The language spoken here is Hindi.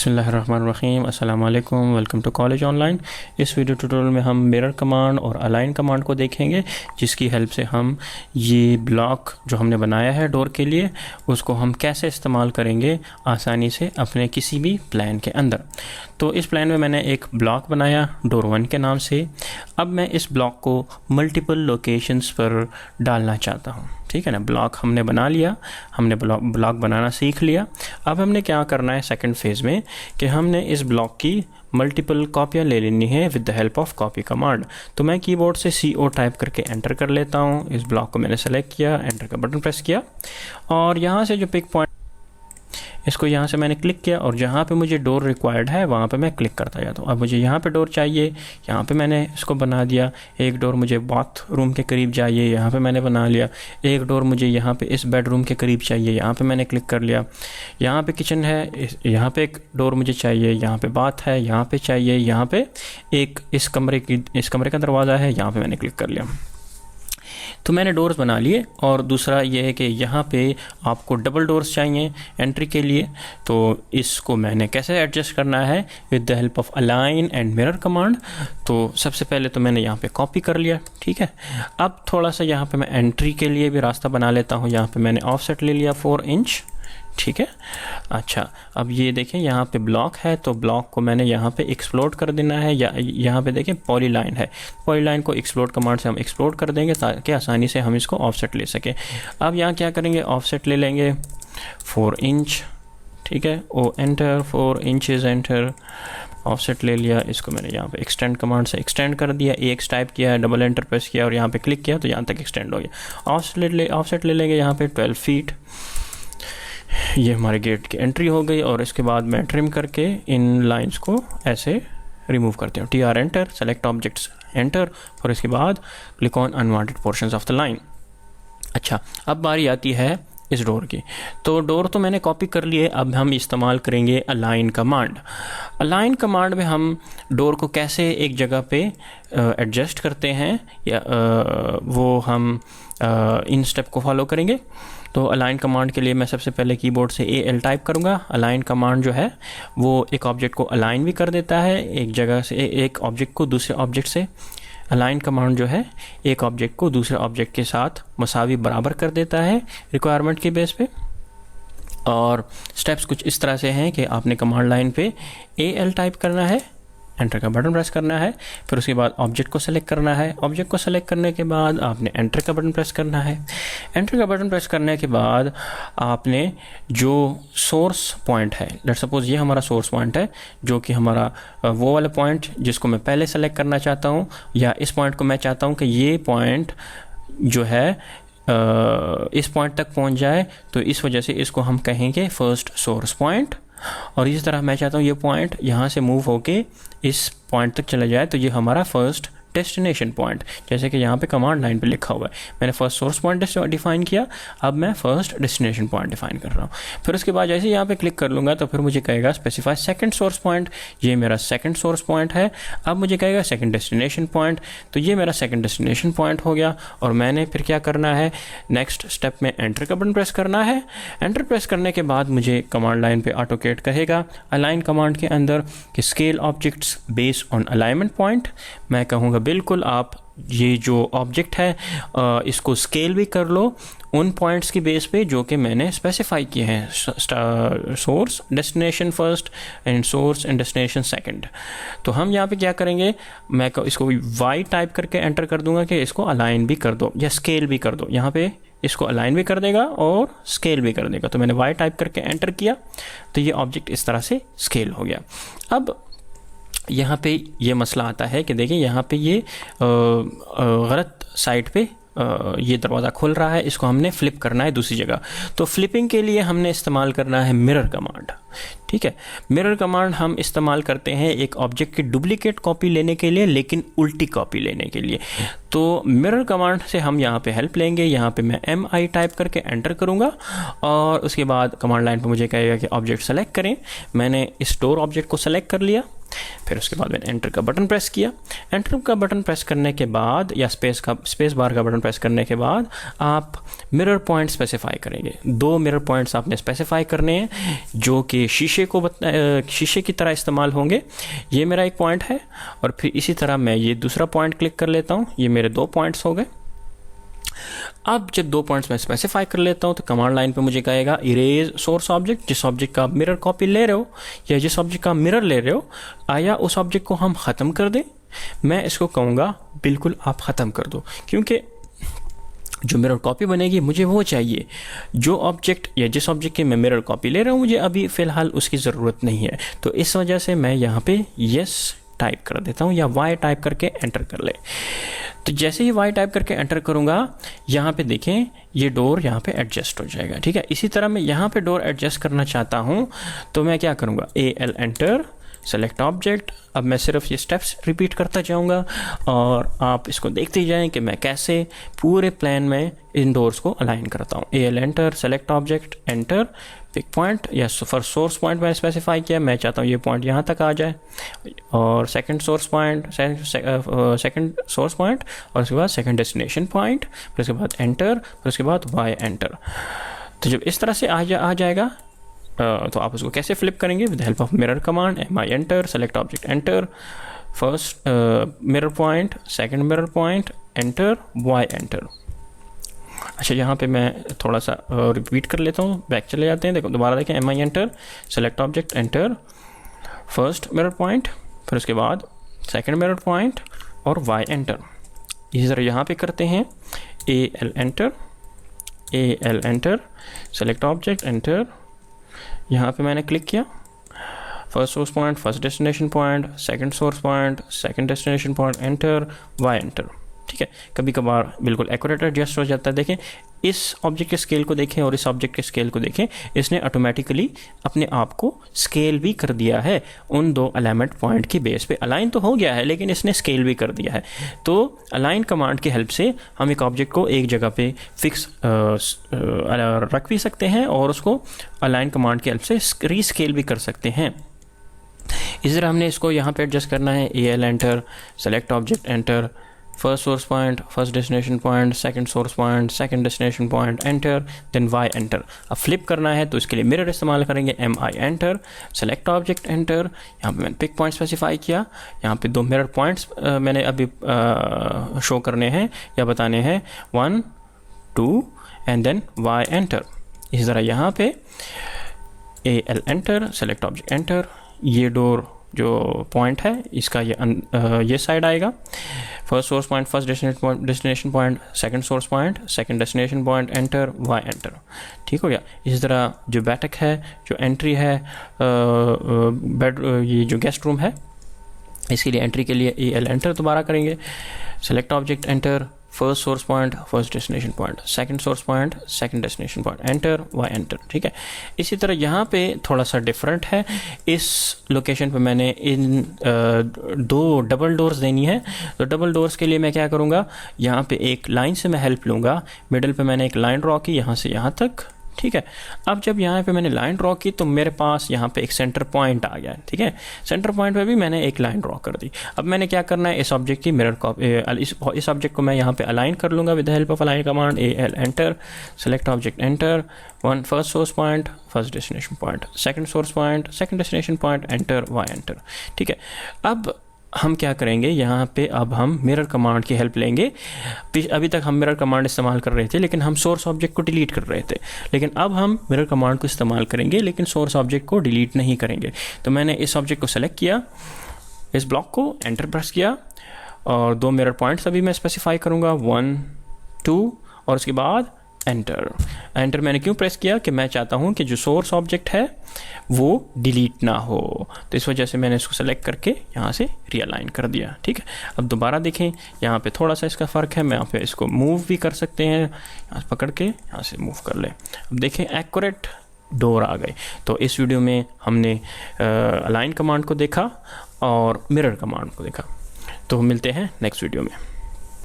बिस्मिल्लाहिर्रहमानिर्रहीम अस्सलाम वालेकुम, वेलकम टू कॉलेज ऑनलाइन। इस वीडियो ट्यूटोरियल में हम मिरर कमांड और अलाइन कमांड को देखेंगे, जिसकी हेल्प से हम ये ब्लॉक जो हमने बनाया है डोर के लिए उसको हम कैसे इस्तेमाल करेंगे आसानी से अपने किसी भी प्लान के अंदर। तो इस प्लान में मैंने एक ब्लॉक बनाया डोर 1 के नाम से। अब मैं इस ब्लॉक को मल्टीपल लोकेशंस पर डालना चाहता हूँ, ठीक है ना। ब्लॉक हमने बना लिया, हमने ब्लॉक बनाना सीख लिया। अब हमने क्या करना है सेकंड फेज़ में कि हमने इस ब्लॉक की मल्टीपल कॉपियाँ ले लेनी है with the help of copy command. तो मैं कीबोर्ड से CO टाइप करके एंटर कर लेता हूँ। इस ब्लॉक को मैंने सेलेक्ट किया, एंटर का बटन प्रेस किया और यहाँ से जो पिक पॉइंट इसको यहाँ से मैंने क्लिक किया और जहाँ पे मुझे डोर रिक्वायर्ड है वहाँ पे मैं क्लिक करता जाता हूँ। अब मुझे यहाँ पे डोर चाहिए, यहाँ पे मैंने इसको बना दिया। एक डोर मुझे बाथरूम के करीब चाहिए, यहाँ पे मैंने बना लिया। एक डोर मुझे यहाँ पे इस बेडरूम के करीब चाहिए, यहाँ पे मैंने क्लिक कर लिया। यहाँ पे किचन है, यहाँ पे एक डोर मुझे चाहिए, यहाँ पे बाथ है, यहाँ पे चाहिए, यहाँ पे एक इस कमरे का दरवाज़ा है, यहाँ पे मैंने क्लिक कर लिया। तो मैंने डोर्स बना लिए। और दूसरा ये है कि यहाँ पे आपको डबल डोर्स चाहिए एंट्री के लिए। तो इसको मैंने कैसे एडजस्ट करना है with the help of align and mirror command. तो सबसे पहले तो मैंने यहाँ पे कॉपी कर लिया, ठीक है। अब थोड़ा सा यहाँ पे मैं एंट्री के लिए भी रास्ता बना लेता हूँ। यहाँ पे मैंने ऑफसेट ले लिया 4 इंच, ठीक है। अच्छा, अब ये देखें यहाँ पे ब्लॉक है, तो ब्लॉक को मैंने यहाँ पे एक्सप्लोड कर देना है। या यहाँ पे देखें पॉलीलाइन है, पॉलीलाइन को एक्सप्लोड कमांड से हम एक्सप्लोड कर देंगे ताकि आसानी से हम इसको ऑफसेट ले सकें। अब यहाँ क्या करेंगे, ऑफसेट ले लेंगे 4 इंच, ठीक है। O enter 4 inches enter, offset ले लिया। इसको मैंने यहाँ पे एक्सटेंड कमांड से एक्सटेंड कर दिया, EX टाइप किया, डबल एंटर प्रेस किया और यहाँ पे क्लिक किया तो यहाँ तक एक्सटेंड हो गया। ऑफसेट ले लेंगे यहाँ पे 12 फीट। ये हमारे गेट की एंट्री हो गई और इसके बाद मैं ट्रिम करके इन लाइंस को ऐसे रिमूव करते हूँ। TR enter, select objects enter और इसके बाद click on unwanted portions of the line. अच्छा, अब बारी आती है इस डोर की। तो डोर तो मैंने कॉपी कर लिए, अब हम इस्तेमाल करेंगे अलाइन कमांड। अलाइन कमांड में हम डोर को कैसे एक जगह पे एडजस्ट करते हैं या वो हम इन स्टेप को फॉलो करेंगे। तो अलाइन कमांड के लिए मैं सबसे पहले कीबोर्ड से AL टाइप करूँगा। अलाइन कमांड जो है वो एक ऑब्जेक्ट को अलाइन भी कर देता है एक जगह से, एक ऑब्जेक्ट को दूसरे ऑब्जेक्ट से। अलाइन कमांड जो है एक ऑब्जेक्ट को दूसरे ऑब्जेक्ट के साथ मसावी बराबर कर देता है रिक्वायरमेंट के बेस पे। और स्टेप्स कुछ इस तरह से हैं कि आपने कमांड लाइन पे AL टाइप करना है, एंटर का बटन प्रेस करना है, फिर उसके बाद ऑब्जेक्ट को सेलेक्ट करना है। ऑब्जेक्ट को सेलेक्ट करने के बाद आपने एंटर का बटन प्रेस करना है। एंटर का बटन प्रेस करने के बाद आपने जो सोर्स पॉइंट है, लेट सपोज ये हमारा सोर्स पॉइंट है जो कि हमारा वो वाला पॉइंट जिसको मैं पहले सेलेक्ट करना चाहता हूँ, या इस पॉइंट को मैं चाहता हूँ कि ये पॉइंट जो है इस पॉइंट तक पहुँच जाए, तो इस वजह से इसको हम कहेंगे फर्स्ट सोर्स पॉइंट। और इसी तरह मैं चाहता हूँ ये पॉइंट यहाँ से मूव होके इस पॉइंट तक चला जाए, तो ये हमारा फर्स्ट डेस्टिनेशन पॉइंट, जैसे कि यहाँ पे कमांड लाइन पे लिखा हुआ है। मैंने फर्स्ट सोर्स पॉइंट डिफाइन किया, अब मैं फर्स्ट डेस्टिनेशन पॉइंट डिफाइन कर रहा हूँ। फिर उसके बाद जैसे यहाँ पे क्लिक कर लूँगा तो फिर मुझे कहेगा स्पेसिफाई सेकंड सोर्स पॉइंट। ये मेरा सेकंड सोर्स पॉइंट है। अब मुझे कहेगा सेकंड डेस्टिनेशन पॉइंट, तो ये मेरा सेकंड डेस्टिनेशन पॉइंट हो गया। और मैंने फिर क्या करना है, नेक्स्ट स्टेप में एंटर का बटन प्रेस करना है। एंटर प्रेस करने के बाद मुझे कमांड लाइन पे ऑटोकेट कहेगा अलाइन कमांड के अंदर कि scale objects based on alignment point. मैं कहूँगा बिल्कुल आप ये जो ऑब्जेक्ट है इसको स्केल भी कर लो उन पॉइंट्स की बेस पे जो कि मैंने स्पेसिफाई किए हैं, source destination first and source and destination second. तो हम यहाँ पे क्या करेंगे, मैं इसको Y टाइप करके एंटर कर दूंगा कि इसको अलाइन भी कर दो या स्केल भी कर दो। यहाँ पे इसको अलाइन भी कर देगा और स्केल भी कर देगा। तो मैंने Y टाइप करके एंटर किया तो ये ऑब्जेक्ट इस तरह से स्केल हो गया। अब यहाँ पे ये मसला आता है कि देखिए यहाँ पे ये गलत साइड पे ये दरवाज़ा खुल रहा है, इसको हमने फ्लिप करना है दूसरी जगह। तो फ्लिपिंग के लिए हमने इस्तेमाल करना है मिरर कमांड, ठीक है। मिरर कमांड हम इस्तेमाल करते हैं एक ऑब्जेक्ट की डुप्लीकेट कॉपी लेने के लिए, लेकिन उल्टी कॉपी लेने के लिए। तो मिरर कमांड से हम यहाँ पे हेल्प लेंगे। यहाँ पे मैं MI टाइप करके एंटर करूँगा और उसके बाद कमांड लाइन पे मुझे कहेगा कि ऑब्जेक्ट सेलेक्ट करें। मैंने इस डोर ऑब्जेक्ट को सेलेक्ट कर लिया। फिर उसके बाद मैंने एंटर का बटन प्रेस किया। एंटर का बटन प्रेस करने के बाद या स्पेस बार का बटन प्रेस करने के बाद आप मिरर पॉइंट स्पेसिफाई करेंगे। 2 मिरर पॉइंट्स आपने स्पेसिफाई करने हैं जो कि शीशे की तरह इस्तेमाल होंगे। ये मेरा एक पॉइंट है और फिर इसी तरह मैं ये दूसरा पॉइंट क्लिक कर लेता हूँ। ये मेरे 2 पॉइंट्स हो गए। अब जब 2 पॉइंट्स मैं स्पेसिफाई कर लेता हूँ तो कमांड लाइन पे मुझे कहेगा इरेज सोर्स ऑब्जेक्ट। जिस ऑब्जेक्ट का आप मिरर कॉपी ले रहे हो या जिस ऑब्जेक्ट का मिरर ले रहे हो, आया उस ऑब्जेक्ट को हम ख़त्म कर दें। मैं इसको कहूँगा बिल्कुल आप ख़त्म कर दो, क्योंकि जो मिरर कॉपी बनेगी मुझे वो चाहिए जो ऑब्जेक्ट या जिस ऑब्जेक्ट की मैं मिरर कॉपी ले रहा हूँ मुझे अभी फ़िलहाल उसकी ज़रूरत नहीं है। तो इस वजह से मैं यहाँ पे यस टाइप कर देता हूँ या वाई टाइप करके एंटर कर ले। तो जैसे ही वाई टाइप करके एंटर करूँगा, यहाँ पे देखें ये डोर यहाँ पे एडजस्ट हो जाएगा। ठीक है, इसी तरह मैं यहाँ पे डोर एडजस्ट करना चाहता हूँ तो मैं क्या करूँगा, AL एंटर, सेलेक्ट ऑब्जेक्ट। अब मैं सिर्फ ये स्टेप्स रिपीट करता जाऊँगा और आप इसको देखते ही जाएँ कि मैं कैसे पूरे प्लान में इन डोर्स को अलाइन करता हूँ। AL enter, select object, enter, pick point या फर्स्ट सोर्स पॉइंट मैंने स्पेसिफाई किया, मैं चाहता हूँ ये पॉइंट यहाँ तक आ जाए, और सेकंड सोर्स पॉइंट और उसके बाद सेकंड डेस्टिनेशन पॉइंट, फिर उसके बाद एंटर, फिर उसके बाद वाई एंटर। तो जब इस तरह से आ जाएगा तो आप उसको कैसे फ्लिप करेंगे, with help of mirror command, MI enter, select object enter, first mirror point, second mirror point, enter, Y enter. अच्छा, यहाँ पे मैं थोड़ा सा रिपीट कर लेता हूँ, बैक चले जाते हैं। देखो दोबारा देखें, MI enter, select object enter, first mirror point, फिर उसके बाद सेकंड मिरर पॉइंट और वाई एंटर। इसी तरह यहाँ पे करते हैं, AL enter, select object enter, यहाँ पे मैंने क्लिक किया, first source point, first destination point, second source point, second destination point, enter, Y enter. ठीक है, कभी कभार बिल्कुल एक्यूरेट एडजस्ट हो जाता है। देखें इस ऑब्जेक्ट के स्केल को देखें और इस ऑब्जेक्ट के स्केल को देखें, इसने ऑटोमेटिकली अपने आप को स्केल भी कर दिया है। उन 2 अलाइनमेंट पॉइंट की बेस पे अलाइन तो हो गया है लेकिन इसने स्केल भी कर दिया है। तो अलाइन कमांड की हेल्प से हम एक ऑब्जेक्ट को एक जगह पे फिक्स रख भी सकते हैं और उसको अलाइन कमांड की हेल्प से रीस्केल भी कर सकते हैं। इस तरह हमने इसको यहाँ पे एडजस्ट करना है, AL enter, select object enter, first source point, first destination point, second source point, second destination point, enter, then Y enter. अब फ्लिप करना है तो इसके लिए मिरर इस्तेमाल करेंगे, MI enter, select object enter, यहाँ पे मैंने पिक पॉइंट स्पेसिफाई किया, यहाँ पे 2 मिरर पॉइंट्स मैंने अभी शो करने हैं या बताने हैं, 1 2 एंड देन वाई एंटर। इसी तरह यहाँ पे AL enter, select object enter, ये डोर जो पॉइंट है इसका ये साइड आएगा, first source point, first destination point, second source point, second destination point, enter, Y enter. ठीक हो गया। इसी तरह जो बैठक है, जो एंट्री है, ये जो गेस्ट रूम है, इसके लिए एंट्री के लिए AL एंटर दोबारा करेंगे, select object enter, first source point, first destination point, second source point, second destination point, enter, Y enter. ठीक है, इसी तरह यहाँ पे थोड़ा सा डिफरेंट है। इस लोकेशन पे मैंने इन 2 डबल डोर्स देनी है। तो डबल डोर्स के लिए मैं क्या करूँगा, यहाँ पे एक लाइन से मैं हेल्प लूँगा, मिडल पे मैंने एक लाइन ड्रॉ की यहाँ से यहाँ तक। ठीक है, अब जब यहाँ पे मैंने लाइन ड्रॉ की तो मेरे पास यहाँ पे एक सेंटर पॉइंट आ गया है। ठीक है, सेंटर पॉइंट पे भी मैंने एक लाइन ड्रॉ कर दी। अब मैंने क्या करना है, इस ऑब्जेक्ट की मिरर कॉपी, इस ऑब्जेक्ट को मैं यहाँ पे अलाइन कर लूँगा with the help of align command, AL enter, select object enter, first source point, first destination point, second source point, second destination point, enter, Y enter. ठीक है, अब हम क्या करेंगे, यहाँ पे अब हम मिरर कमांड की हेल्प लेंगे। अभी तक हम मिरर कमांड इस्तेमाल कर रहे थे लेकिन हम सोर्स ऑब्जेक्ट को डिलीट कर रहे थे, लेकिन अब हम मिरर कमांड को इस्तेमाल करेंगे लेकिन सोर्स ऑब्जेक्ट को डिलीट नहीं करेंगे। तो मैंने इस ऑब्जेक्ट को सेलेक्ट किया, इस ब्लॉक को एंटर प्रेस किया और 2 मिरर पॉइंट्स अभी मैं स्पेसिफाई करूँगा, 1 2 और उसके बाद एंटर मैंने क्यों प्रेस किया कि मैं चाहता हूं कि जो सोर्स ऑब्जेक्ट है वो डिलीट ना हो, तो इस वजह से मैंने इसको सेलेक्ट करके यहाँ से रीअलाइन कर दिया। ठीक है, अब दोबारा देखें, यहाँ पे थोड़ा सा इसका फ़र्क है, मैं यहाँ पे इसको मूव भी कर सकते हैं, यहाँ पकड़ के यहाँ से मूव कर ले। अब देखें एक्यूरेट डोर आ गए। तो इस वीडियो में हमने अलाइन कमांड को देखा और मिरर कमांड को देखा। तो मिलते हैं नेक्स्ट वीडियो में।